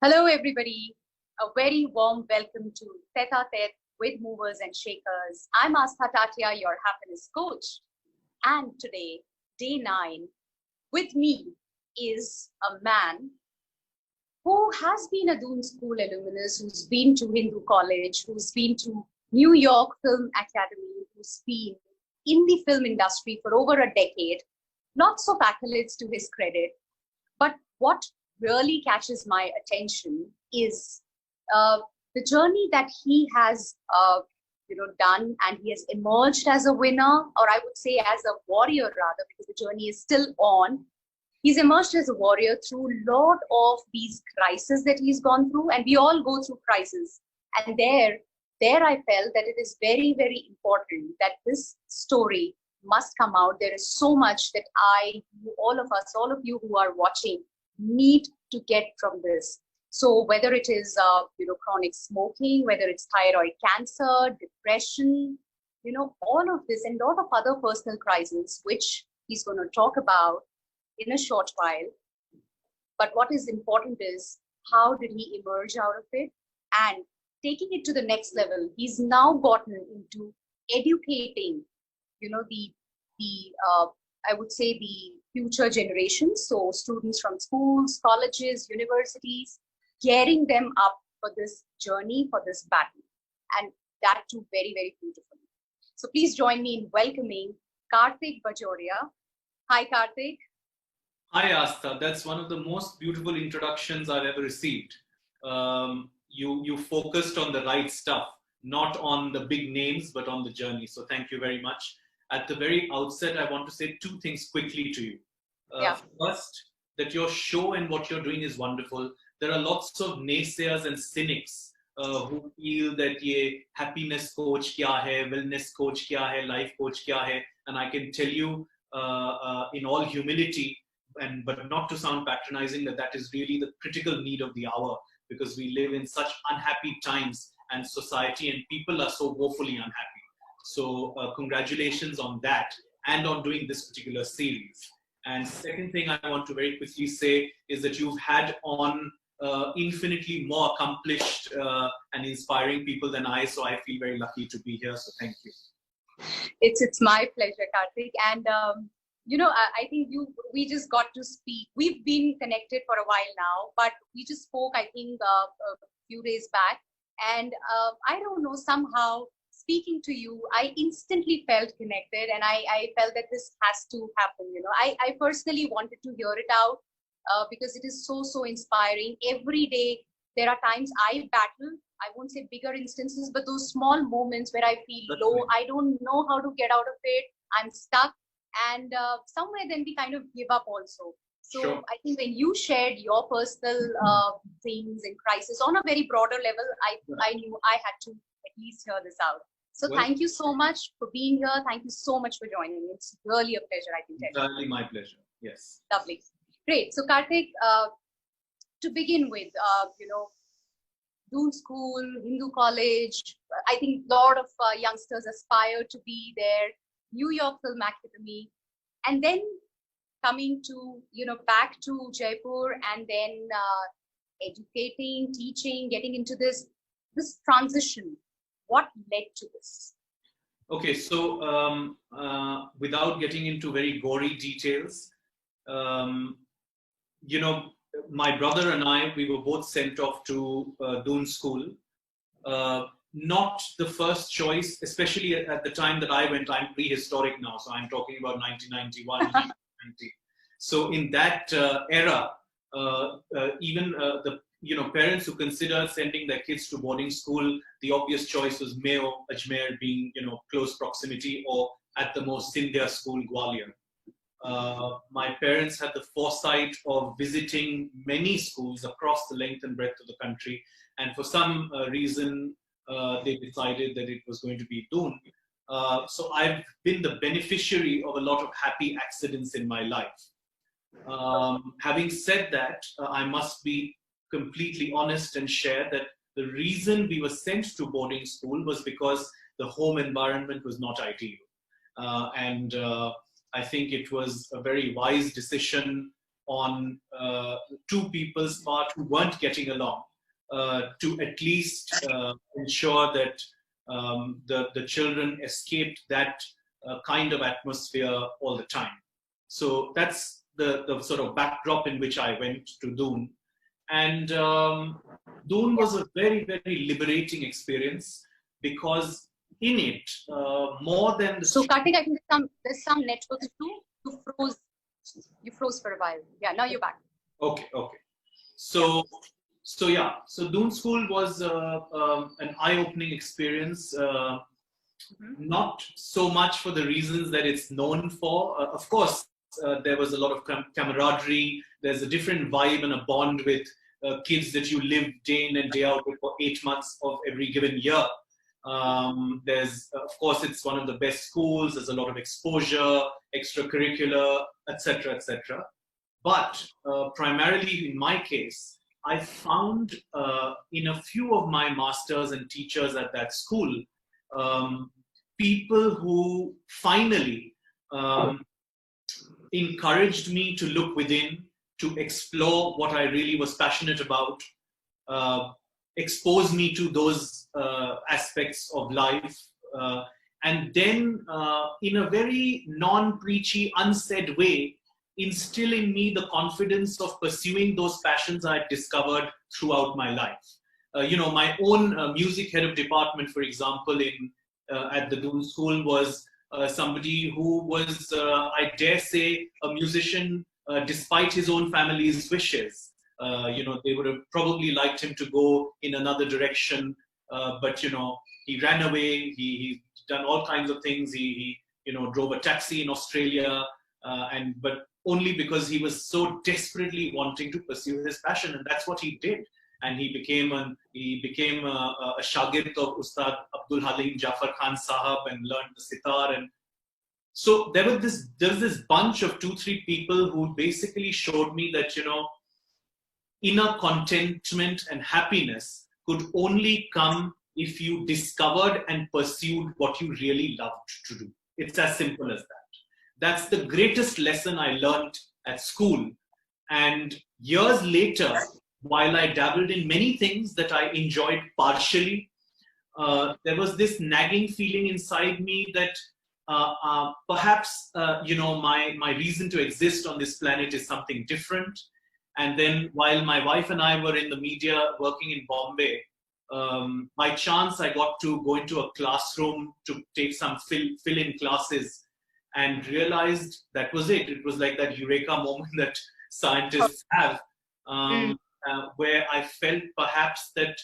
Hello, everybody. A very warm welcome to Tete a Tete with Movers and Shakers. I'm Astha Tatia, your happiness coach. And today, day 9, with me is a man who has been a Doon School alumnus, who's been to Hindu College, who's been to New York Film Academy, who's been in the film industry for over a decade. Lots of accolades to his credit. But what really catches my attention is the journey that he has done, and he has emerged as a winner, or I would say as a warrior rather, because the journey is still on. He's emerged as a warrior through a lot of these crises that he's gone through, and we all go through crises. And there I felt that it is very, very important that this story must come out. There is so much that all of us, all of you who are watching, need to get from this. So whether it is chronic smoking, whether it's thyroid cancer, depression, all of this, and a lot of other personal crises, which he's going to talk about in a short while. But what is important is, how did he emerge out of it and taking it to the next level? He's now gotten into educating, I would say the future generations, so students from schools, colleges, universities, gearing them up for this journey, for this battle, and that too very, very beautifully. So please join me in welcoming Karthik Bajoria. Hi, Karthik. Hi, Astha. That's one of the most beautiful introductions I've ever received. You focused on the right stuff, not on the big names, but on the journey. So thank you very much. At the very outset, I want to say two things quickly to you. First, that your show and what you're doing is wonderful. There are lots of naysayers and cynics who feel that ye happiness coach kya hai, wellness coach kya hai, life coach kya hai. And I can tell you in all humility, but not to sound patronizing, that is really the critical need of the hour, because we live in such unhappy times and society, and people are so woefully unhappy. So congratulations on that and on doing this particular series. And second thing I want to very quickly say is that you've had on infinitely more accomplished and inspiring people than I, so I feel very lucky to be here. So thank you. It's my pleasure, Karthik. And I think we just got to speak. We've been connected for a while now, but we just spoke, I think, a few days back. And I don't know, somehow speaking to you, I instantly felt connected, and I felt that this has to happen. I personally wanted to hear it out because it is so, so inspiring. Every day, there are times I battle. I won't say bigger instances, but those small moments where I feel low, I don't know how to get out of it. I'm stuck. And somewhere then we kind of give up also. So sure. I think when you shared your personal things and crisis on a very broader level, I knew I had to at least hear this out. So thank you so much for being here. Thank you so much for joining. It's really a pleasure, I can tell you. Really my pleasure. Yes. Lovely. Great. So Karthik, to begin with, Doon School, Hindu College, I think a lot of youngsters aspire to be there. New York Film Academy, and then coming to, back to Jaipur, and then educating, teaching, getting into this transition. What led to this? Okay, so without getting into very gory details, my brother and I, we were both sent off to Doon School. Not the first choice, especially at the time that I went. I'm prehistoric now, so I'm talking about 1991, 1990. So in that era, even the parents who considered sending their kids to boarding school, the obvious choice was Mayo, Ajmer being close proximity, or at the most Sindhya school, Gwalior. My parents had the foresight of visiting many schools across the length and breadth of the country, and for some reason, they decided that it was going to be Doon. So I've been the beneficiary of a lot of happy accidents in my life. Having said that, I must be completely honest and share that the reason we were sent to boarding school was because the home environment was not ideal. I think it was a very wise decision to two people's part who weren't getting along, to at least ensure that the children escaped that kind of atmosphere all the time. So that's the sort of backdrop in which I went to Doon. And Doon was a very, very liberating experience because in it, more than the... So Karthik, I think there's some network issue. You froze for a while. Yeah, now you're back. Okay. So yeah, so Doon School was an eye-opening experience. Not so much for the reasons that it's known for. Of course, there was a lot of camaraderie. There's a different vibe and a bond with kids that you live day in and day out with for 8 months of every given year. There's, of course, it's one of the best schools. There's a lot of exposure, extracurricular, etc., etc. But primarily in my case, I found in a few of my masters and teachers at that school, people who finally encouraged me to look within, to explore what I really was passionate about, expose me to those aspects of life, and then in a very non-preachy, unsaid way, instill in me the confidence of pursuing those passions I had discovered throughout my life. My own music head of department, for example, at the Doon School was somebody who was, I dare say, a musician despite his own family's wishes. They would have probably liked him to go in another direction, but he ran away. He done all kinds of things. He drove a taxi in Australia, but only because he was so desperately wanting to pursue his passion, and that's what he did. And he became a shagird of Ustad Abdul Halim Jafar Khan Sahab and learned the sitar. And so there was this bunch of 2-3 people who basically showed me that inner contentment and happiness could only come if you discovered and pursued what you really loved to do. It's as simple as that. That's the greatest lesson I learned at school. And years later, while I dabbled in many things that I enjoyed partially, there was this nagging feeling inside me that perhaps my reason to exist on this planet is something different. And then while my wife and I were in the media working in Bombay, by chance I got to go into a classroom to take some fill-in classes and realized that was it. It was like that eureka moment that scientists have, where I felt perhaps that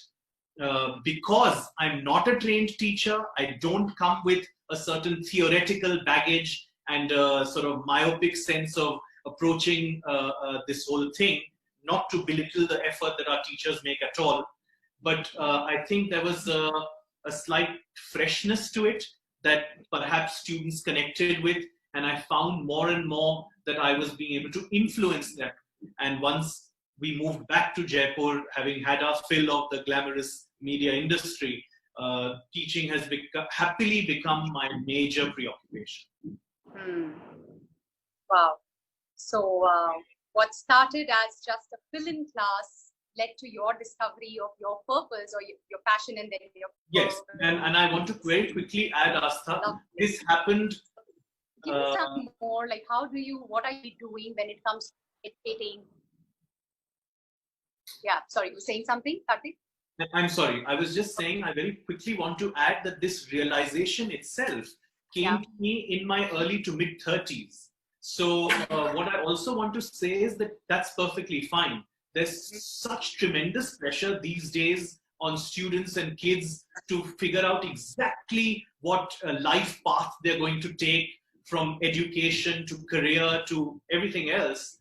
because I'm not a trained teacher, I don't come with a certain theoretical baggage and a sort of myopic sense of approaching this whole thing, not to belittle the effort that our teachers make at all. But I think there was a slight freshness to it that perhaps students connected with, and I found more and more that I was being able to influence them. And once we moved back to Jaipur, having had our fill of the glamorous media industry, teaching has happily become my major preoccupation. Wow. So what started as just a fill-in class led to your discovery of your purpose or your passion, and then your yes. And I want to very quickly add, Astha, this happened. Give me some more, like what are you doing when it comes to educating? Yeah, sorry, you were saying something, Karthik? I'm sorry, I was just saying, I very quickly want to add that this realization itself came to me in my early to mid 30s. So what I also want to say is that that's perfectly fine. There's such tremendous pressure these days on students and kids to figure out exactly what life path they're going to take, from education to career to everything else.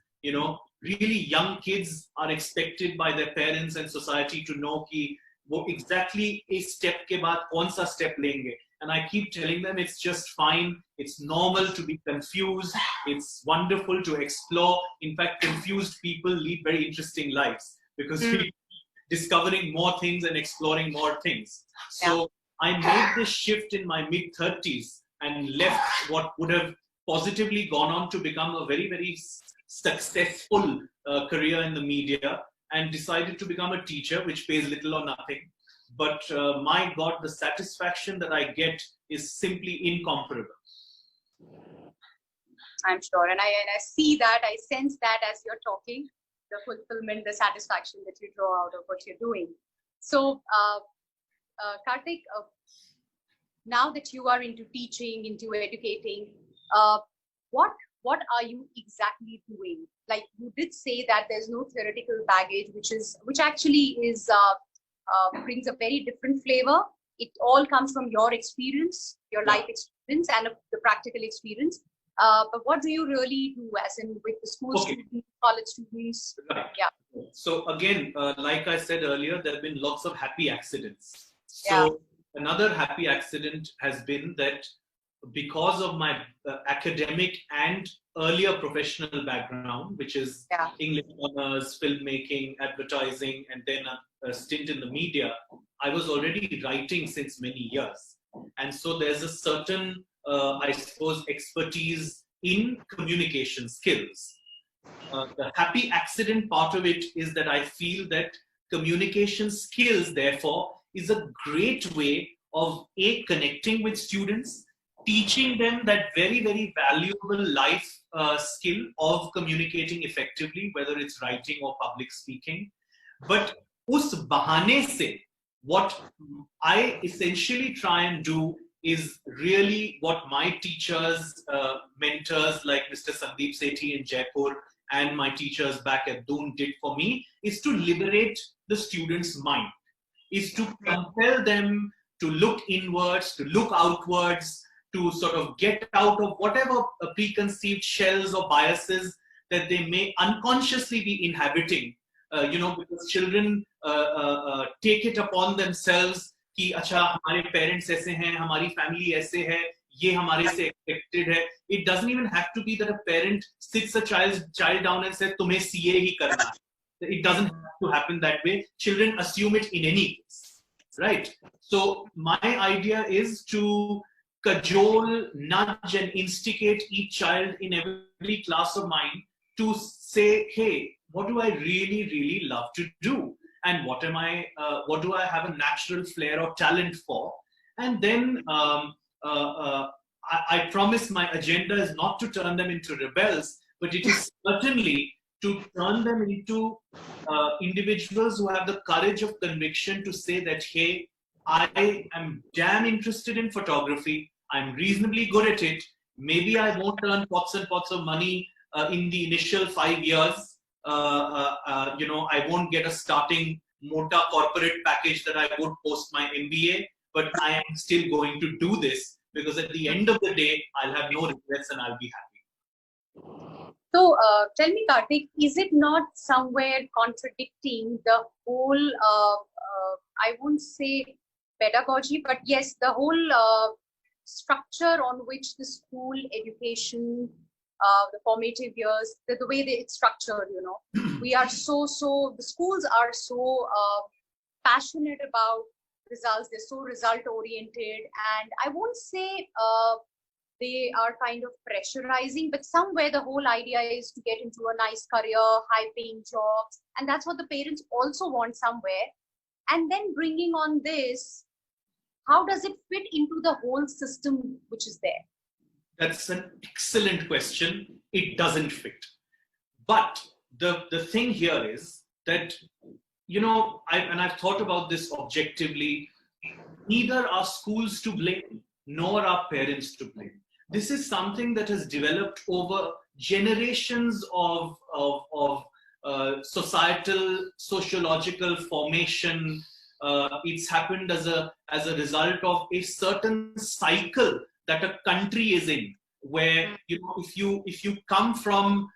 Really young kids are expected by their parents and society to know ki wo exactly is step ke baad kaun sa step lenge. And I keep telling them it's just fine. It's normal to be confused. It's wonderful to explore. In fact, confused people lead very interesting lives because we're discovering more things and exploring more things. So I made this shift in my mid 30s and left what would have positively gone on to become a very, very successful career in the media and decided to become a teacher, which pays little or nothing. But my God, the satisfaction that I get is simply incomparable. I'm sure. And I see that, I sense that as you're talking, the fulfillment, the satisfaction that you draw out of what you're doing. So, Karthik, now that you are into teaching, into educating, what are you exactly doing? Like you did say that there's no theoretical baggage, which actually is brings a very different flavor. It all comes from your experience, your life experience, and the practical experience. But what do you really do, as in with the school students, college students? Right. Yeah. So again, like I said earlier, there have been lots of happy accidents. So another happy accident has been that because of my academic and earlier professional background, which is English honors, filmmaking, advertising, and then a stint in the media, I was already writing since many years. And so there's a certain, I suppose, expertise in communication skills. The happy accident part of it is that I feel that communication skills, therefore, is a great way of connecting with students, teaching them that very, very valuable life skill of communicating effectively, whether it's writing or public speaking. But us bahane se, what I essentially try and do is really what my teachers, mentors like Mr. Sandeep Sethi in Jaipur and my teachers back at Doon did for me, is to liberate the student's mind, is to compel them to look inwards, to look outwards, to sort of get out of whatever preconceived shells or biases that they may unconsciously be inhabiting. Because children take it upon themselves कि अच्छा हमारे parents ऐसे हैं, हमारी family ऐसे है, ये हमारे से expected है. It doesn't even have to be that a parent sits a child down and says तुम्हें CA ही करना है. It doesn't have to happen that way. Children assume it in any case, right? So my idea is to cajole, nudge, and instigate each child in every class of mine to say, hey, what do I really, really love to do? And what do I have a natural flair or talent for? And then I promise my agenda is not to turn them into rebels, but it is certainly to turn them into individuals who have the courage of conviction to say that, hey, I am damn interested in photography. I'm reasonably good at it. Maybe I won't earn pots and pots of money in the initial 5 years. I won't get a starting Mota corporate package that I would post my MBA, but I am still going to do this because at the end of the day, I'll have no regrets and I'll be happy. So tell me, Karthik, is it not somewhere contradicting the whole, I won't say pedagogy, but yes, the whole structure on which the school education, the formative years, the way it's structured, we are the schools are so passionate about results. They're so result oriented, and I won't say they are kind of pressurizing, but somewhere the whole idea is to get into a nice career, high paying jobs, and that's what the parents also want somewhere. And then bringing on this, how does it fit into the whole system which is there? That's an excellent question. It doesn't fit. But the thing here is that, I've thought about this objectively, neither are schools to blame, nor are parents to blame. This is something that has developed over generations of societal, sociological formation. It's happened as a result of a certain cycle that a country is in, where if you come from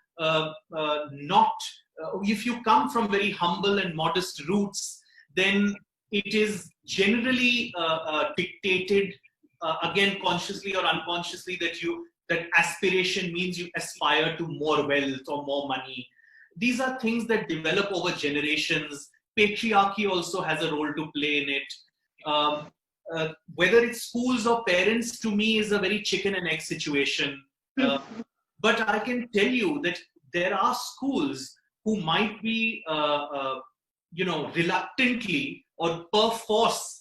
if you come from very humble and modest roots, then it is generally dictated again, consciously or unconsciously, that aspiration means you aspire to more wealth or more money. These are things that develop over generations. Patriarchy also has a role to play in it. Whether it's schools or parents, to me, is a very chicken and egg situation. But I can tell you that there are schools who might be, reluctantly or per force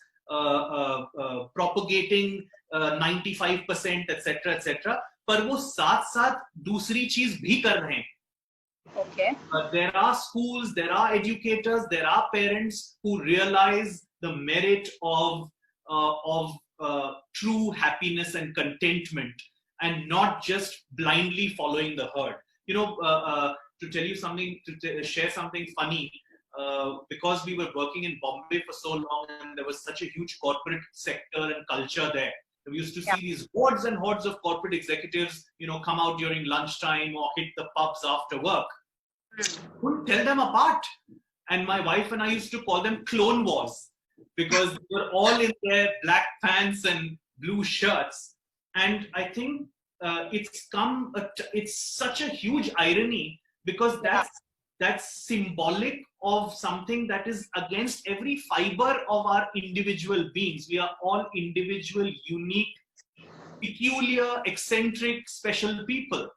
propagating 95%, etc., etc. पर वो साथ साथ दूसरी चीज भी कर रहे हैं. Okay. There are schools, there are educators, there are parents who realize the merit of true happiness and contentment, and not just blindly following the herd. To tell you something, share something funny, because we were working in Bombay for so long, and there was such a huge corporate sector and culture there. We used to see these hordes and hordes of corporate executives, come out during lunchtime or hit the pubs after work. Couldn't tell them apart. And my wife and I used to call them clone wars, because they were all in their black pants and blue shirts. And I think it's such a huge irony, because that's symbolic of something that is against every fiber of our individual beings. We are all individual, unique, peculiar, eccentric, special people.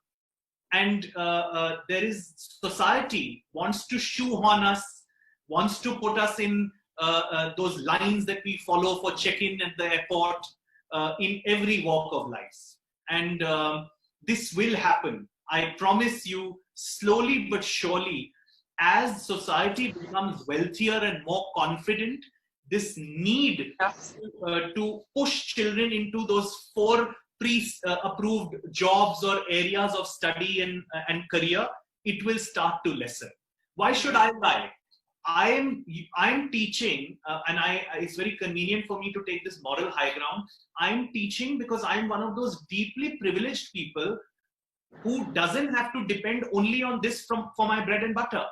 And there is society wants to shoehorn us, wants to put us in those lines that we follow for check-in at the airport, in every walk of life. And this will happen. I promise you, slowly but surely, as society becomes wealthier and more confident, this need to push children into those four pre-approved jobs or areas of study and career, it will start to lessen. Why should I lie? I am teaching, and it's very convenient for me to take this moral high ground. I'm teaching because I'm one of those deeply privileged people who doesn't have to depend only on this for my bread and butter.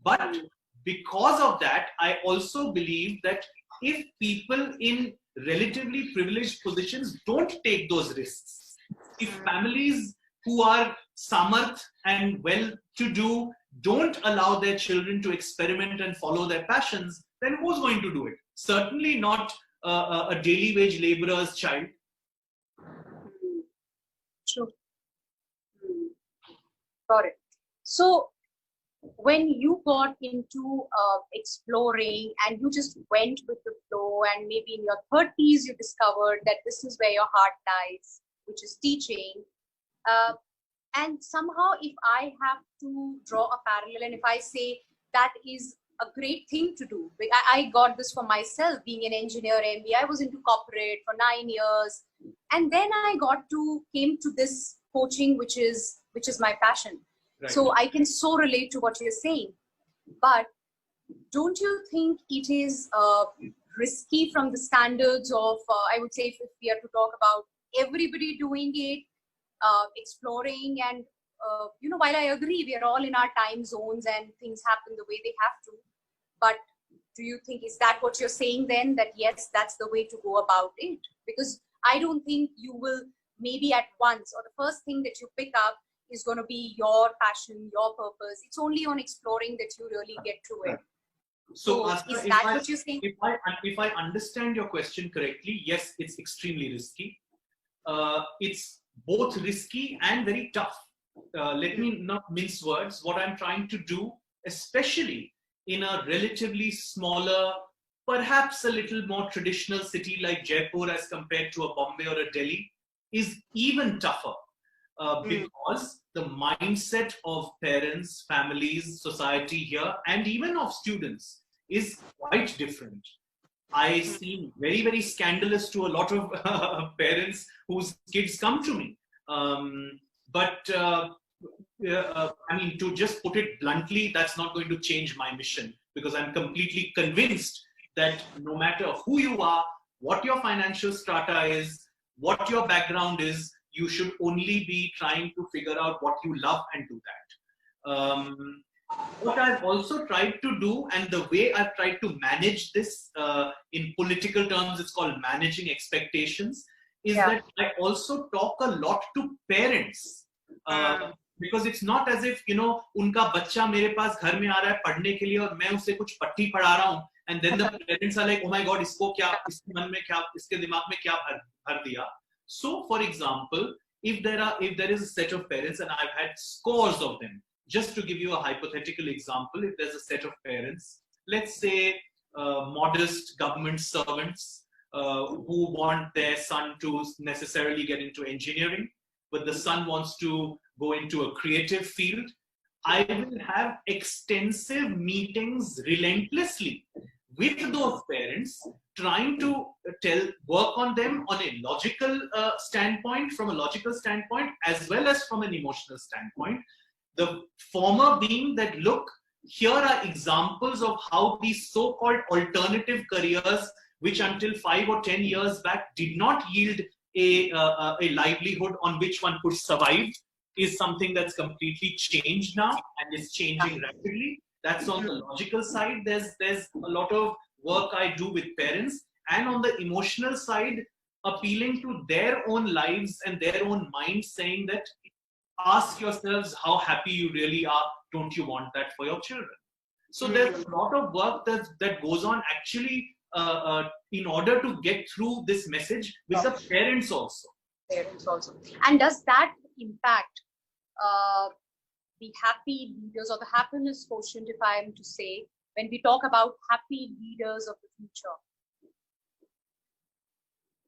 But because of that, I also believe that if people in relatively privileged positions don't take those risks, if families who are samarth and well-to-do don't allow their children to experiment and follow their passions, then who's going to do it? Certainly not a daily wage laborer's child. True. Got it. So when you got into exploring and you just went with the flow, and maybe in your 30s you discovered that this is where your heart lies, which is teaching, and somehow if I have to draw a parallel, and if I say that is a great thing to do, I got this for myself, being an engineer MBA, I was into corporate for 9 years, and then I came to this coaching, which is my passion. Right. So I can so relate to what you're saying. But don't you think it is risky from the standards of, I would say, if we are to talk about everybody doing it, exploring, and, while I agree, we are all in our time zones and things happen the way they have to. But do you think, is that what you're saying then, that yes, that's the way to go about it? Because I don't think you will maybe at once, or the first thing that you pick up is going to be your passion, your purpose. It's only on exploring that you really get to it. So is that what you're saying? If I understand your question correctly, yes, it's extremely risky. It's both risky and very tough. Let me not mince words. What I'm trying to do, especially in a relatively smaller, perhaps a little more traditional city like Jaipur as compared to a Bombay or a Delhi, is even tougher. Because the mindset of parents, families, society here, and even of students is quite different. I seem very, very scandalous to a lot of parents whose kids come to me. To just put it bluntly, that's not going to change my mission, because I'm completely convinced that no matter who you are, what your financial strata is, what your background is, you should only be trying to figure out what you love and do that. What I've also tried to do, and the way I've tried to manage this, in political terms, it's called managing expectations, is that I also talk a lot to parents. Because it's not as if, unka bachcha mere paas ghar mein aa raha hai padhne ke liye aur main usse kuch patti padha raha hu, and then the parents are like, oh my god, isko kya, iske man mein kya, iske dimag mein kya bhar diya. So, for example, if there is a set of parents, and I've had scores of them, just to give you a hypothetical example, if there's a set of parents, let's say modest government servants who want their son to necessarily get into engineering, but the son wants to go into a creative field, I will have extensive meetings relentlessly with those parents, trying to work on them on a logical standpoint, from a logical standpoint, as well as from an emotional standpoint. The former being that, look, here are examples of how these so-called alternative careers, which until 5 or 10 years back did not yield a livelihood on which one could survive, is something that's completely changed now and is changing rapidly. That's on the logical side. There's a lot of work I do with parents, and on the emotional side, appealing to their own lives and their own minds, saying that ask yourselves how happy you really are. Don't you want that for your children? So there's a lot of work that goes on actually in order to get through this message with the parents also. Parents also. And does that impact the happy leaders or the happiness quotient, if I am to say, when we talk about happy leaders of the future?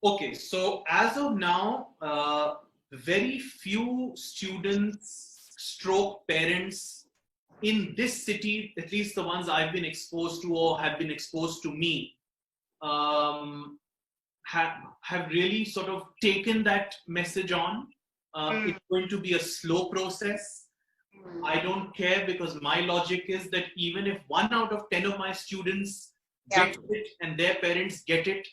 Okay, so as of now, very few students stroke parents in this city, at least the ones I've been exposed to or have been exposed to me, have really sort of taken that message on. It's going to be a slow process. I don't care, because my logic is that even if 1 out of 10 of my students get it and their parents get it,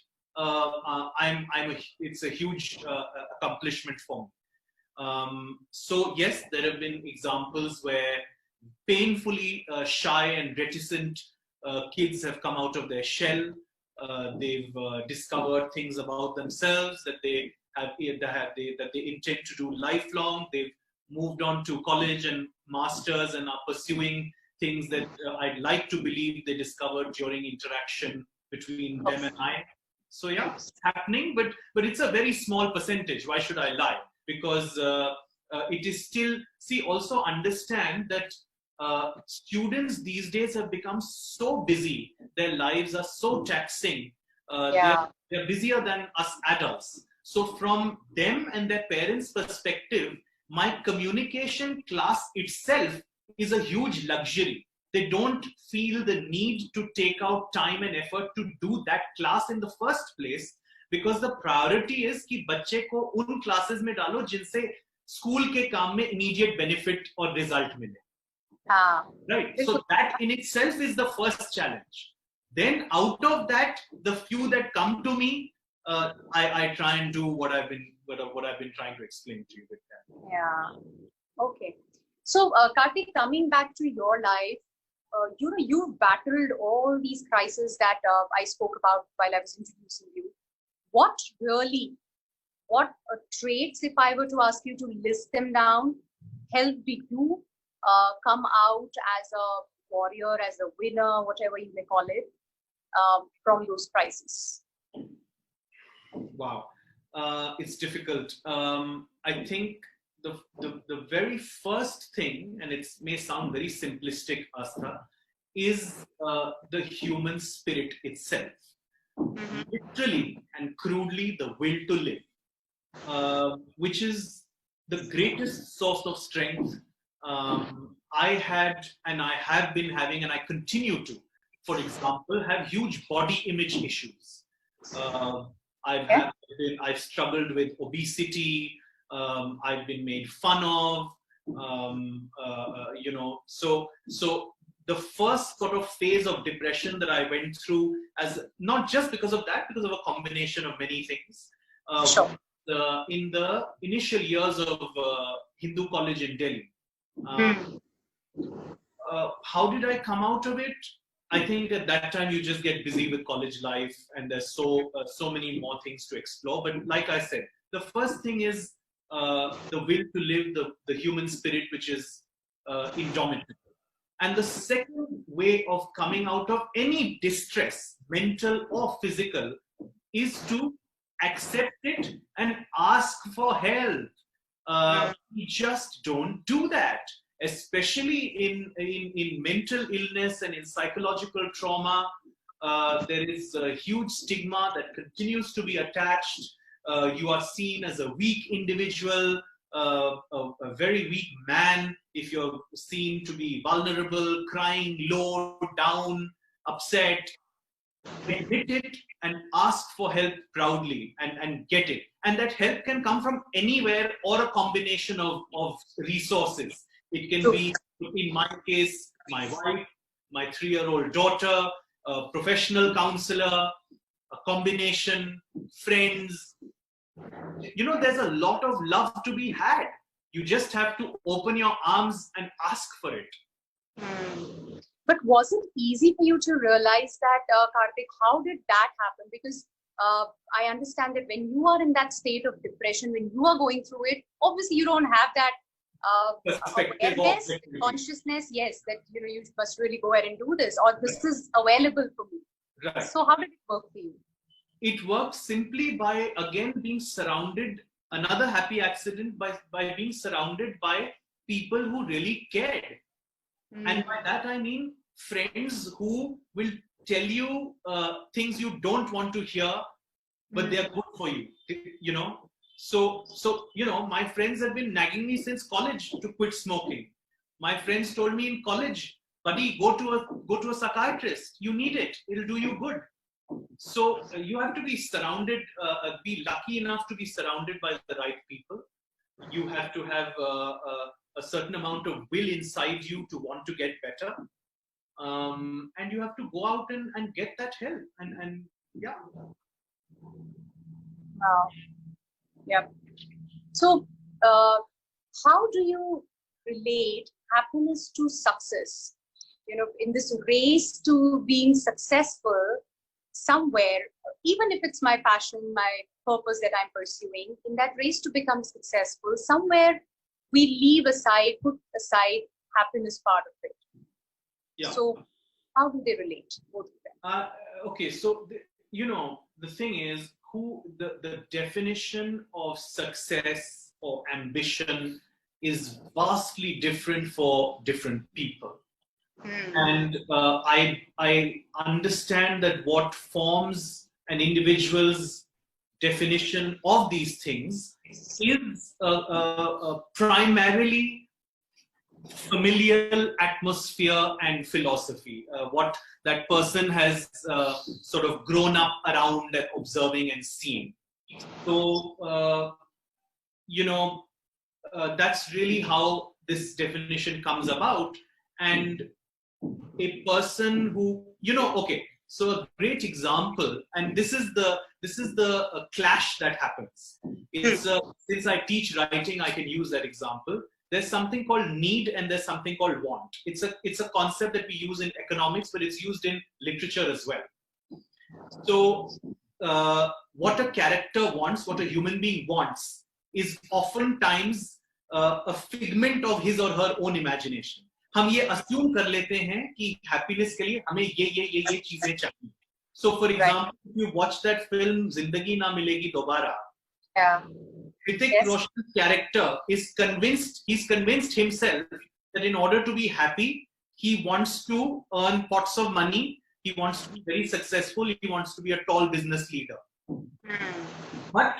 it's a huge accomplishment for me. So yes, there have been examples where painfully shy and reticent kids have come out of their shell. They've discovered things about themselves that they intend to do lifelong. They've moved on to college and masters and are pursuing things that I'd like to believe they discovered during interaction between them and I. So yeah, it's happening, but it's a very small percentage. Why should I lie? Because it is still, also understand that students these days have become so busy. Their lives are so taxing. They're busier than us adults. So from them and their parents' perspective, my communication class itself is a huge luxury. They don't feel the need to take out time and effort to do that class in the first place, because the priority is कि बच्चे को उन classes में डालो जिनसे school के काम में immediate benefit or result मिले. Right. So that in itself is the first challenge. Then out of that, the few that come to me, I try and do what I've been trying to explain to you with that. Yeah. Okay. So Karthik, coming back to your life, you've battled all these crises that I spoke about while I was introducing you. What traits, if I were to ask you to list them down, helped you come out as a warrior, as a winner, whatever you may call it, from those crises? Wow, it's difficult. I think the very first thing, and it may sound very simplistic, Astha, is the human spirit itself. Literally and crudely, the will to live, which is the greatest source of strength I had, and I have been having, and I continue to, for example, have huge body image issues. I've struggled with obesity. I've been made fun of. So the first sort of phase of depression that I went through, as not just because of that, because of a combination of many things. In the initial years of Hindu college in Delhi. How did I come out of it? I think at that time you just get busy with college life, and there's so many more things to explore. But like I said, the first thing is the will to live, the human spirit, which is indomitable. And the second way of coming out of any distress, mental or physical, is to accept it and ask for help. We just don't do that. especially in mental illness and in psychological trauma. There is a huge stigma that continues to be attached. You are seen as a weak individual, a very weak man, if you're seen to be vulnerable, crying, low, down, upset. Admit it and ask for help proudly, and get it. And that help can come from anywhere or a combination of resources. It can be, in my case, my wife, my 3-year-old daughter, a professional counselor, a combination, friends. There's a lot of love to be had. You just have to open your arms and ask for it. But was it easy for you to realize that, Karthik? How did that happen? Because I understand that when you are in that state of depression, when you are going through it, obviously you don't have that awareness, consciousness, yes, that you must really go ahead and do this, or this is available for me. Right. So how did it work for you? It works simply by, again, being surrounded, another happy accident, by being surrounded by people who really cared. And by that I mean friends who will tell you things you don't want to hear, but they are good for you. So my friends have been nagging me since college to quit smoking. My friends told me in college, buddy, go to a psychiatrist. You need it. It'll do you good. So you have to be surrounded, be lucky enough to be surrounded by the right people. You have to have a certain amount of will inside you to want to get better. And you have to go out and get that help. And yeah. Wow. Yeah. So, how do you relate happiness to success? In this race to being successful somewhere, even if it's my passion, my purpose that I'm pursuing, in that race to become successful, somewhere we put aside happiness part of it. Yeah. So how do they relate, both of them? Okay, so the thing is, the definition of success or ambition is vastly different for different people. And I understand that what forms an individual's definition of these things is primarily familial atmosphere and philosophy, what that person has sort of grown up around and observing and seeing. So, that's really how this definition comes about. And a person who, okay, so a great example, and this is the clash that happens. It's since I teach writing, I can use that example. There's something called need and there's something called want. It's a concept that we use in economics, but it's used in literature as well. So what a character wants, what a human being wants, is oftentimes a figment of his or her own imagination. हम ये assume कर लेते हैं कि happiness के लिए हमें ये चीजें चाहिए. So for example, if you watch that film जिंदगी ना मिलेगी दोबारा, Hrithik Roshan's character is convinced himself that in order to be happy, he wants to earn pots of money, he wants to be very successful, he wants to be a tall business leader. But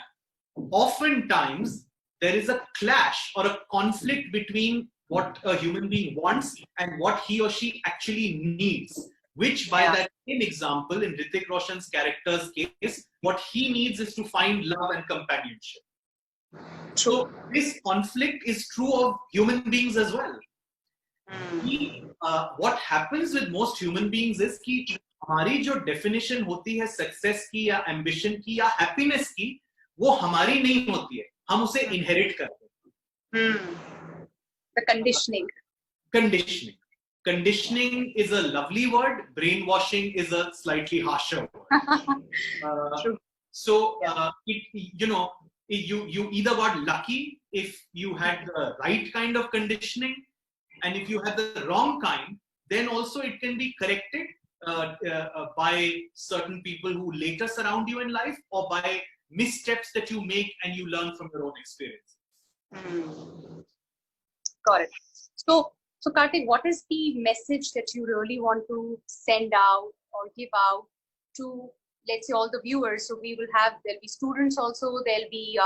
oftentimes there is a clash or a conflict between what a human being wants and what he or she actually needs, which by that same example, in Hrithik Roshan's character's case, what he needs is to find love and companionship. So this conflict is true of human beings as well. What happens with most human beings is कि हमारी जो definition होती है success की या ambition की या happiness की, वो हमारी नहीं होती है, हम उसे inherit करते हैं. The conditioning. Conditioning is a lovely word. Brainwashing is a slightly harsher word. So you either got lucky if you had the right kind of conditioning, and if you had the wrong kind, then also it can be corrected by certain people who later surround you in life, or by missteps that you make and you learn from your own experience. Got it. So Karthik, what is the message that you really want to send out or give out to, let's say, all the viewers? So there'll be students also, there'll be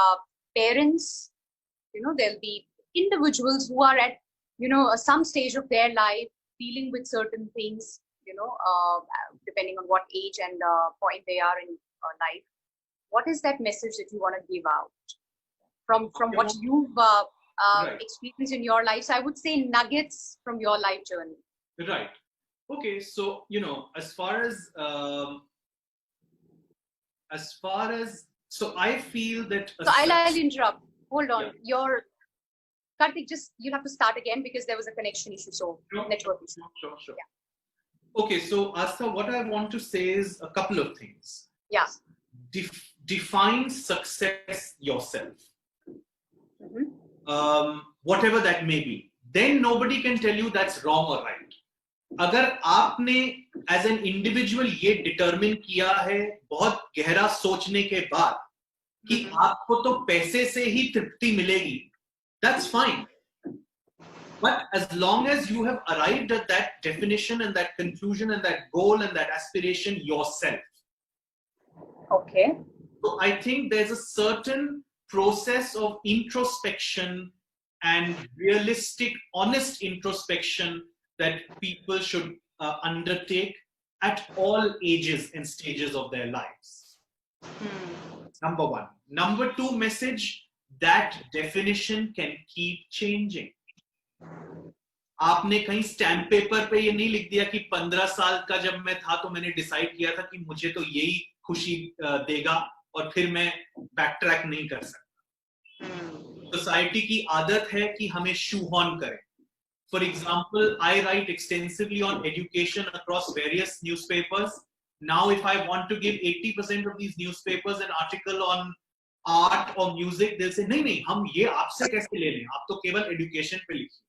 parents, there'll be individuals who are at, some stage of their life dealing with certain things, depending on what age and point they are in life. What is that message that you want to give out from what you've experienced in your life? So I would say nuggets from your life journey. Right. Okay. So, as far as, so I feel that. So I'll interrupt. Hold on. Yeah. Karthik, you'll have to start again because there was a connection issue. So network issue. Sure. Yeah. Okay. So Astha, what I want to say is a couple of things. Yeah. Define success yourself. Mm-hmm. Whatever that may be. Then nobody can tell you that's wrong or right. अगर आपने as an individual ये determine किया है बहुत गहरा सोचने के बाद कि आपको तो पैसे से ही तृप्ति मिलेगी, that's fine. But as long as you have arrived at that definition and that conclusion and that goal and that aspiration yourself. Okay. So I think there's a certain process of introspection and realistic, honest introspection that people should undertake at all ages and stages of their lives. Number one. Number two message, that definition can keep changing. आपने कहीं stamp paper पे ये नहीं लिख दिया कि 15 साल का जब मैं था तो मैंने डिसाइड किया था कि मुझे तो यही खुशी देगा और फिर मैं बैक ट्रैक नहीं कर सकता. सोसाइटी की आदत है कि हमें शू ऑन करें. For example, I write extensively on education across various newspapers. Now, if I want to give 80% of these newspapers an article on art or music, they'll say, नहीं, हम ये आपसे कैसे ले लें? आप तो केवल education पे लिखिए.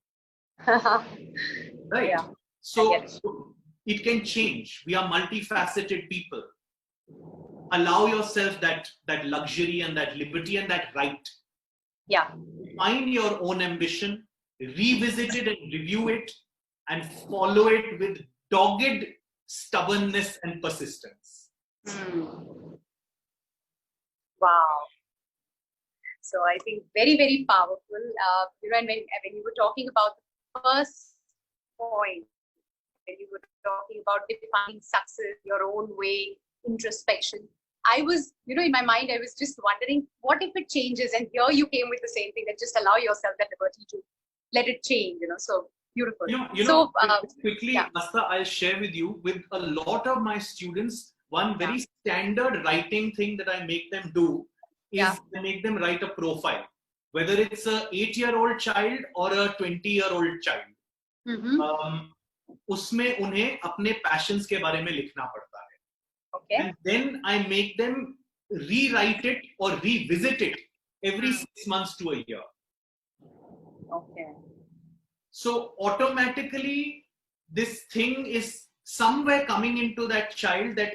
Right? Yeah. So it can change. We are multifaceted people. Allow yourself that luxury and that liberty and that right. Yeah. Find your own ambition, revisit it and review it, and follow it with dogged stubbornness and persistence. Wow. So I think very, very powerful. And when you were talking about the first point, when you were talking about defining success your own way, introspection, I was, in my mind, I was just wondering, what if it changes? And here you came with the same thing, that just allow yourself that liberty to let it change, so beautiful. Quickly, yeah. Astha, I'll share with you, with a lot of my students, one very standard writing thing that I make them do is I make them write a profile, whether it's a 8-year-old child or a 20-year-old child. उसमें उन्हें अपने passions के बारे में लिखना पड़ता है. Okay. And then I make them rewrite it or revisit it every 6 months to a year. Okay. So automatically, this thing is somewhere coming into that child that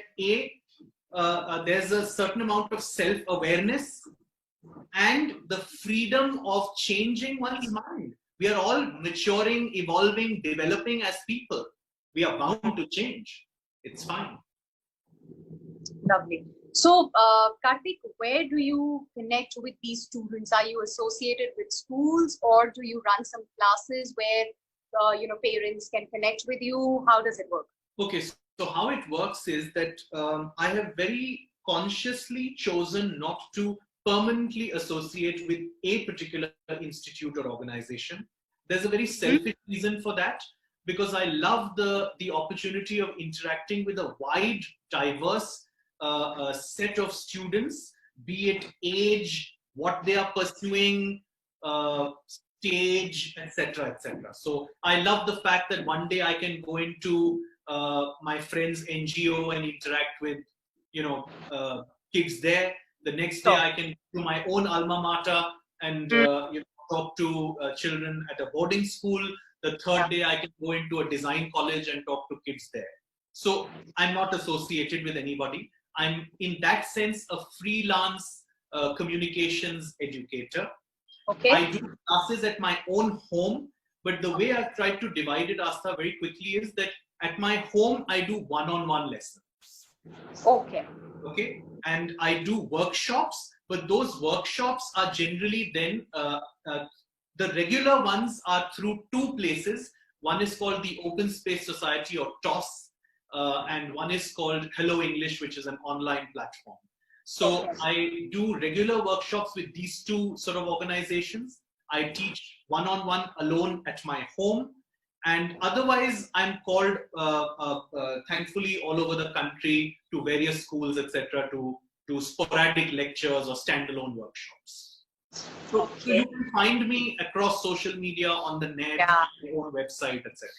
there's a certain amount of self-awareness and the freedom of changing one's mind. We are all maturing, evolving, developing as people. We are bound to change. It's fine. Lovely. So, Karthik, where do you connect with these students? Are you associated with schools, or do you run some classes where parents can connect with you? How does it work? Okay, so how it works is that I have very consciously chosen not to permanently associate with a particular institute or organization. There's a very selfish reason for that, because I love the opportunity of interacting with a wide, diverse set of students, be it age, what they are pursuing, stage, etc., etc. So I love the fact that one day I can go into my friend's NGO and interact with, kids there. The next day I can do my own alma mater and talk to children at a boarding school. The third day I can go into a design college and talk to kids there. So I'm not associated with anybody. I'm in that sense a freelance communications educator. Okay. I do classes at my own home But the way I've tried to divide it, Astha, very quickly is that at my home, I do one-on-one lessons. Okay. Okay. And I do workshops, but those workshops are generally then, the regular ones are through two places. One is called the Open Space Society, or TOS, and one is called Hello English, which is an online platform. So Okay. I do regular workshops with these two sort of organizations. I teach one-on-one alone at my home. And otherwise, I'm called, thankfully, all over the country to various schools, etc., to sporadic lectures or standalone workshops. So Okay. you can find me across social media, on the net, Yeah. my own website, etc.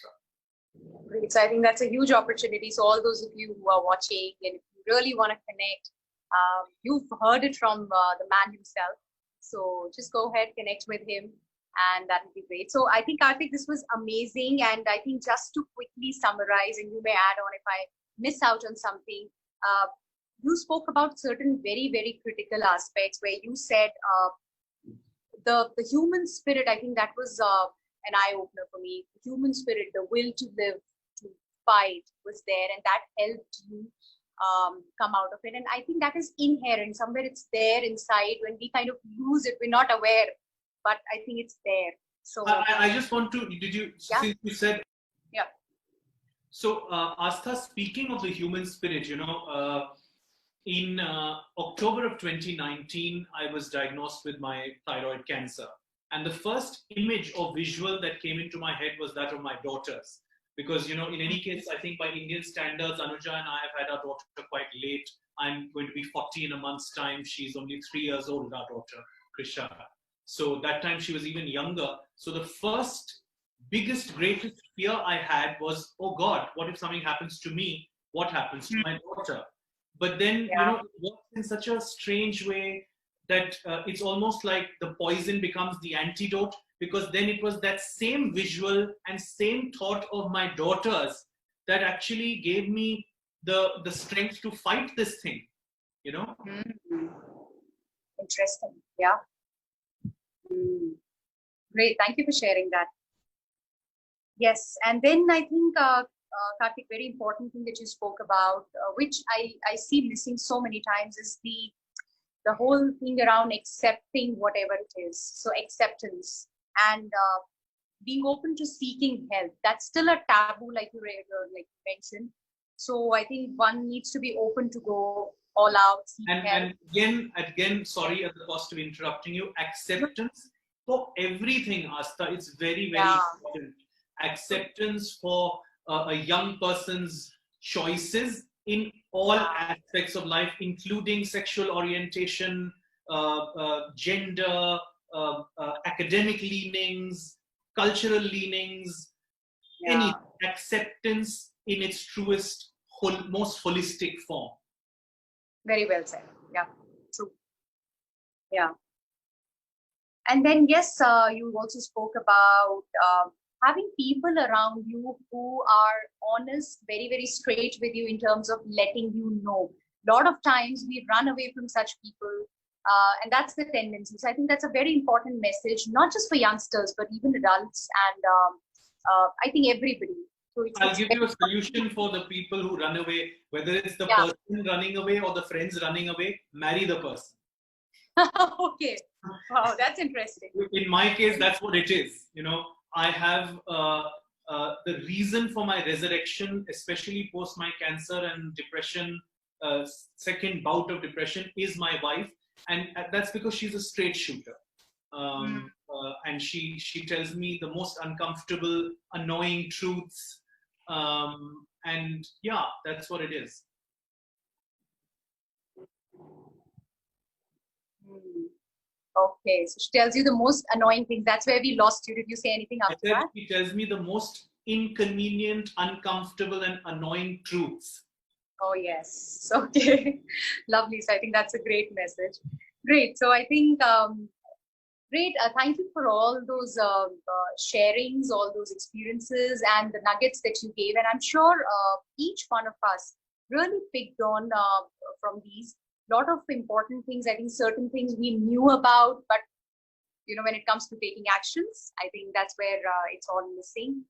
Great. So I think that's a huge opportunity. So all those of you who are watching, and if you really want to connect, you've heard it from the man himself. So just go ahead, connect with him, and that would be great. So I think, Karthik, this was amazing. And I think just to quickly summarize, and you may add on if I miss out on something, you spoke about certain very, very critical aspects where you said the human spirit. I think that was an eye opener for me. The human spirit, the will to live, to fight was there, and that helped you come out of it. And I think that is inherent. Somewhere it's there inside. When we kind of lose it, we're not aware, but I think it's there. So I just want to, yeah. since you said, Yeah. So Astha, speaking of the human spirit, in October of 2019, I was diagnosed with my thyroid cancer. And the first image or visual that came into my head was that of my daughters. Because, in any case, I think by Indian standards, Anuja and I have had our daughter quite late. I'm going to be 40 in a month's time. She's only 3 years old, our daughter, Krisha. So that time she was even younger. So the first, biggest, greatest fear I had was, oh God, what if something happens to me? What happens to my daughter? But then, it works in such a strange way that it's almost like the poison becomes the antidote, because then it was that same visual and same thought of my daughters that actually gave me the strength to fight this thing, Mm-hmm. Interesting. Yeah. Great. Thank you for sharing that. Yes. And then I think, Karthik, very important thing that you spoke about, which I see missing so many times, is the whole thing around accepting whatever it is. So acceptance and being open to seeking help. That's still a taboo, like you mentioned. So I think one needs to be open to go all out, seek help. And again, sorry at the cost of interrupting you, acceptance for everything, Astha. It's very, very important. Acceptance for a young person's choices in all aspects of life, including sexual orientation, gender, academic leanings, cultural leanings, any acceptance in its truest, most holistic form. Very well said. Yeah, true. Yeah. And then, yes, you also spoke about having people around you who are honest, very, very straight with you in terms of letting you know. A lot of times we run away from such people, and that's the tendency. So I think that's a very important message, not just for youngsters, but even adults, and I think everybody. So I'll give you a solution for the people who run away, whether it's the person running away or the friends running away. Marry the person. Okay. Wow, that's interesting. In my case, that's what it is. I have the reason for my resurrection, especially post my cancer and depression, second bout of depression, is my wife. And that's because she's a straight shooter. And she tells me the most uncomfortable, annoying truths. And yeah, that's what it is. Okay, so she tells you the most annoying things. That's where we lost you. Did you say anything after that? She tells me the most inconvenient, uncomfortable, and annoying truths. Oh, yes. Okay. Lovely. So I think that's a great message. Great. So I think, great. Thank you for all those sharings, all those experiences and the nuggets that you gave. And I'm sure each one of us really picked on from these. Lot of important things. I think certain things we knew about, but when it comes to taking actions, I think that's where it's all missing.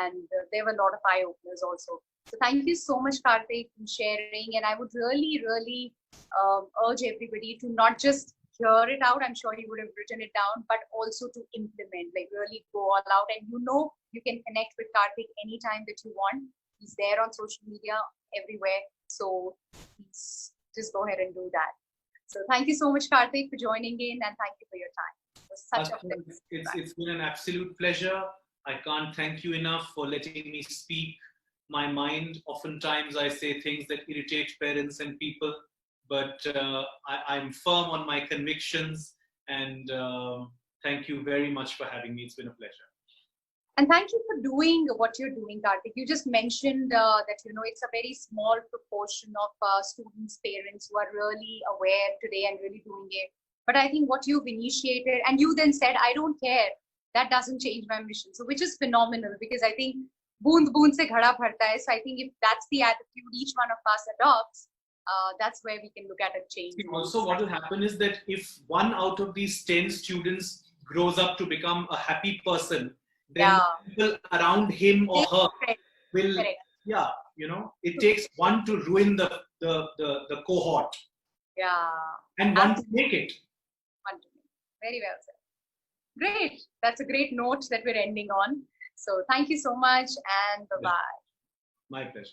And there were a lot of eye openers also. So thank you so much, Karthik, for sharing. And I would really, really urge everybody to not just hear it out. I'm sure you would have written it down, but also to implement, like really go all out. And you can connect with Karthik anytime that you want. He's there on social media everywhere. So please just go ahead and do that. So thank you so much, Karthik, for joining in, and thank you for your time. It was such a pleasure. It's been an absolute pleasure. I can't thank you enough for letting me speak my mind. Oftentimes I say things that irritate parents and people, but I'm firm on my convictions, and thank you very much for having me. It's been a pleasure. And thank you for doing what you're doing, Karthik. You just mentioned that, it's a very small proportion of students, parents who are really aware today and really doing it. But I think what you've initiated, and you then said, I don't care, that doesn't change my mission. So which is phenomenal, because I think boond boond se ghada bharta hai. So I think if that's the attitude each one of us adopts, that's where we can look at a change. Also, what will happen is that if 1 out of these 10 students grows up to become a happy person, then people around him or her will, it takes one to ruin the cohort. Yeah. And one to make it. Very well said. Great. That's a great note that we're ending on. So thank you so much, and bye-bye. My pleasure.